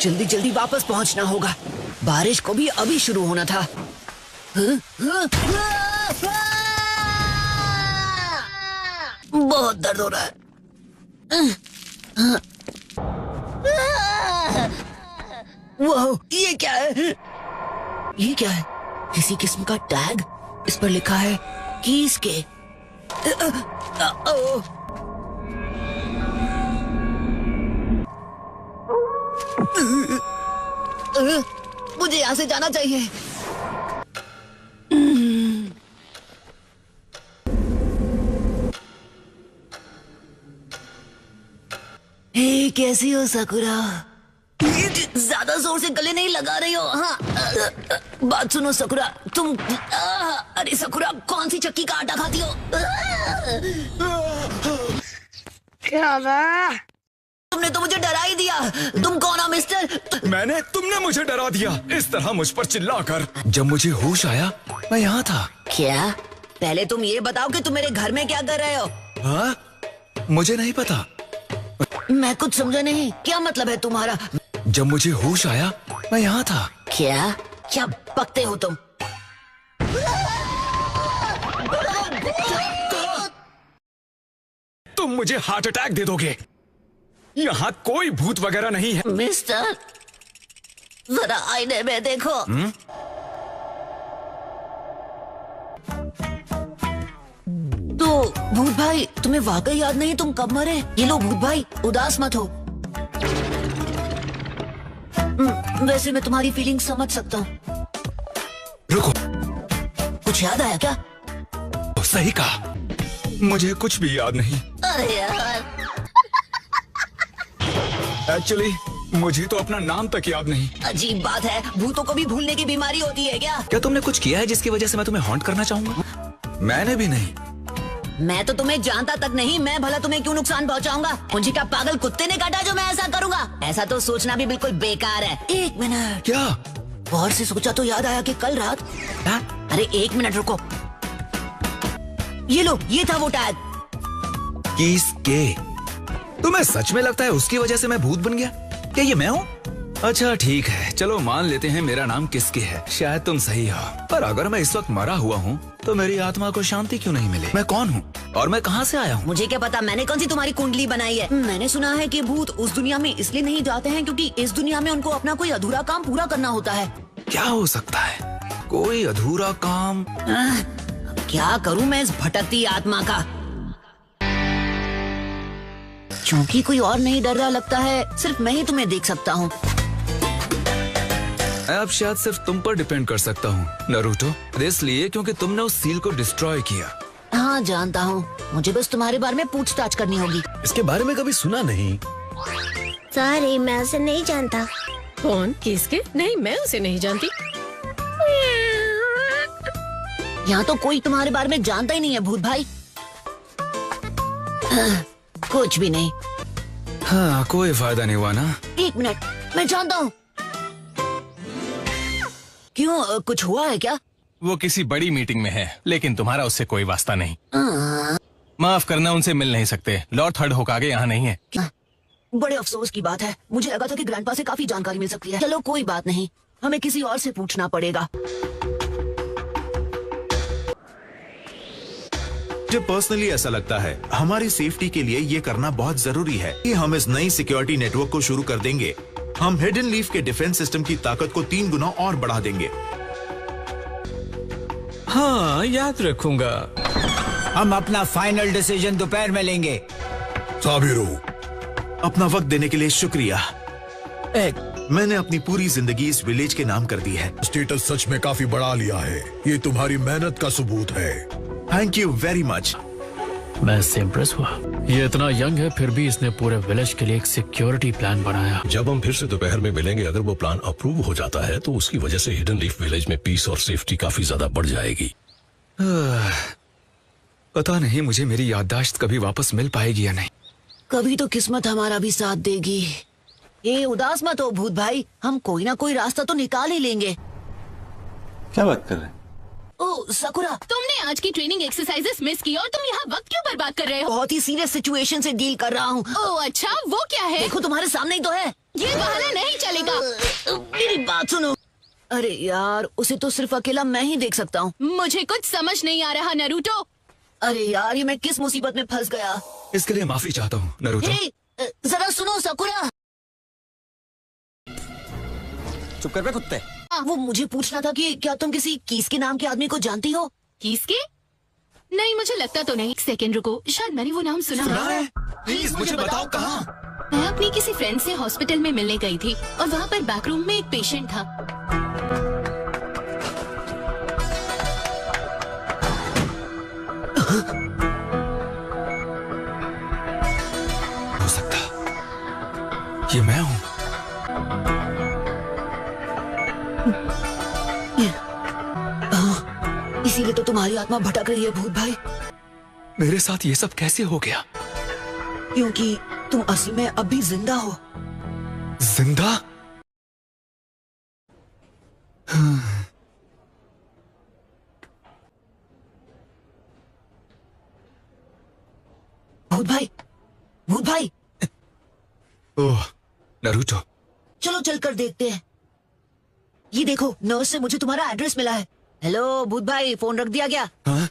जल्दी जल्दी वापस पहुंचना होगा। बारिश को भी अभी शुरू होना था। बहुत दर्द हो रहा है। वाह, ये क्या है? ये क्या है? किसी किस्म का टैग? इस पर लिखा है कीज के। मुझे यहाँ से जाना चाहिए। हे, कैसी हो साकुरा? ज्यादा जोर से गले नहीं लगा रही हो? हाँ, बात सुनो साकुरा, तुम अरे साकुरा, कौन सी चक्की का आटा खाती हो? क्या है? तुमने तो मुझे डरा ही दिया। तुम कौन हो मिस्टर? तुमने मुझे डरा दिया इस तरह मुझ पर चिल्लाकर। जब मुझे होश आया मैं यहाँ था। क्या? पहले तुम ये बताओ कि तुम मेरे घर में क्या कर रहे हो? हाँ? मुझे नहीं पता। मैं कुछ समझा नहीं, क्या मतलब है तुम्हारा? जब मुझे होश आया मैं यहाँ था। क्या क्या बकते हो तुम? तुम मुझे हार्ट अटैक दे दोगे। यहाँ कोई भूत वगैरह नहीं है। मिस्टर, जरा आईने में देखो। तो भूत भाई, तुम्हें वाकई याद नहीं तुम कब मरे? ये लो भूत भाई, उदास मत हो। वैसे मैं तुम्हारी फीलिंग समझ सकता हूँ। रुको, कुछ याद आया क्या? सही कहा, मुझे कुछ भी याद नहीं। अरे यार, एक्चुअली मुझे तो अपना नाम तक याद नहीं। अजीब बात है, भूतों को भी भूलने की बीमारी होती है क्या? क्या तुमने कुछ किया है जिसकी वजह से मैं तुम्हें हॉन्ट करना चाहूंगा? मैंने भी नहीं। मैं तो तुम्हें जानता तक नहीं, मैं भला तुम्हें क्यों नुकसान पहुंचाऊंगा? मुझे क्या पागल कुत्ते ने काटा जो मैं ऐसा करूंगा? ऐसा तो सोचना भी बिल्कुल बेकार है। एक मिनट, क्या? गौर से सोचा तो याद आया कि कल रात। हा? अरे एक मिनट रुको, ये लो, ये था वो टैग। किसके? तुम्हें सच में लगता है उसकी वजह से मैं भूत बन गया? क्या ये मैं हूँ? अच्छा ठीक है, चलो मान लेते हैं मेरा नाम किसके है। शायद तुम सही हो, पर अगर मैं इस वक्त मरा हुआ हूँ तो मेरी आत्मा को शांति क्यों नहीं मिले? मैं कौन हूँ और मैं कहाँ से आया हूँ? मुझे क्या पता, मैंने कौन सी तुम्हारी कुंडली बनाई है? मैंने सुना है कि भूत उस दुनिया में इसलिए नहीं जाते हैं क्योंकि इस दुनिया में उनको अपना कोई अधूरा काम पूरा करना होता है। क्या हो सकता है? कोई अधूरा काम? क्या करूँ मैं इस भटकती आत्मा का? क्योंकि कोई और नहीं डर रहा लगता है, सिर्फ मैं ही तुम्हें देख सकता हूँ। मैं अब शायद सिर्फ तुम पर डिपेंड कर सकता हूँ नरूटो, इसलिए क्योंकि तुमने उस सील को डिस्ट्रॉय किया। हाँ जानता हूँ, मुझे बस तुम्हारे बारे में पूछताछ करनी होगी। इसके बारे में कभी सुना नहीं। सॉरी, मैं उसे नहीं जानता। कौन? किसके? नहीं, मैं उसे नहीं जानती। यहाँ तो कोई तुम्हारे बारे में जानता ही नहीं है भूत भाई। कुछ भी नहीं। हाँ, कोई फायदा नहीं हुआ ना। एक मिनट, मैं जानता हूँ। क्यों, कुछ हुआ है क्या? वो किसी बड़ी मीटिंग में है, लेकिन तुम्हारा उससे कोई वास्ता नहीं। माफ करना, उनसे मिल नहीं सकते। लॉर्ड थर्ड होकागे यहाँ नहीं है। बड़े अफसोस की बात है, मुझे लगा था कि ग्रैंडपा से काफी जानकारी मिल सकती है। चलो कोई बात नहीं, हमें किसी और से पूछना पड़ेगा। मुझे पर्सनली ऐसा लगता है हमारी सेफ्टी के लिए ये करना बहुत जरूरी है कि हम इस नई सिक्योरिटी नेटवर्क को शुरू कर देंगे। हम हिडन लीफ के डिफेंस सिस्टम की ताकत को 3 गुना और बढ़ा देंगे। हाँ, याद रखूंगा। हम अपना फाइनल डिसीजन दोपहर में लेंगे। साबिरो, अपना वक्त देने के लिए शुक्रिया। मैंने अपनी पूरी जिंदगी इस विलेज के नाम कर दी है। स्टेटस सच में काफी बढ़ा लिया है, ये तुम्हारी मेहनत का सबूत है। Thank you very much. मैं इससे इम्प्रेस हुआ। ये इतना यंग है, फिर भी इसने पूरे विलेज के लिए एक सिक्योरिटी प्लान बनाया। जब हम फिर से दोपहर में मिलेंगे, अगर वो प्लान अप्रूव हो जाता है तो उसकी वजह से हिडन लीफ विलेज में पीस और सेफ्टी काफी ज्यादा बढ़ जाएगी। पता नहीं मुझे मेरी याददाश्त कभी वापस मिल पाएगी या नहीं। कभी तो किस्मत हमारा भी साथ देगी। ये उदास मत हो भूत भाई, हम कोई ना कोई रास्ता तो निकाल ही लेंगे। क्या बात कर रहे हैं? ओ साकुरा, तुमने आज की ट्रेनिंग एक्सरसाइजेस मिस की और तुम यहाँ वक्त क्यों बर्बाद कर रहे हो? बहुत ही सीरियस सिचुएशन से डील कर रहा हूँ। ओह अच्छा, वो क्या है? देखो तुम्हारे सामने ही तो है। ये बहाना नहीं चलेगा। मेरी बात सुनो। अरे यार, उसे तो सिर्फ अकेला मैं ही देख सकता हूँ। मुझे कुछ समझ नहीं आ रहा नरूटो। अरे यार, ये मैं किस मुसीबत में फंस गया। इसके लिए माफी चाहता हूँ नारुतो। हे, जरा सुनो साकुरा। चुप कर बे कुत्ते। वो मुझे पूछना था कि क्या तुम किसी कीस के नाम के आदमी को जानती हो? किसके? नहीं, मुझे लगता तो नहीं। एक सेकंड रुको, शायद मैंने वो नाम सुना है। प्लीज मुझे बताओ कहाँ। मैं अपनी किसी फ्रेंड से हॉस्पिटल में मिलने गई थी और वहाँ पर बैकरूम में एक पेशेंट था। हो सकता ये मैं हूँ। इसीलिए तो तुम्हारी आत्मा भटक रही है भूत भाई, मेरे साथ ये सब कैसे हो गया? क्योंकि तुम असली में अब भी जिंदा हो। जिंदा? भूत भाई, भूत भाई, ओह नारुतो, चलो चलकर देखते हैं। ये देखो, नर्स से मुझे तुम्हारा एड्रेस मिला है। हेलो भूत भाई, फोन रख दिया क्या? हाँ?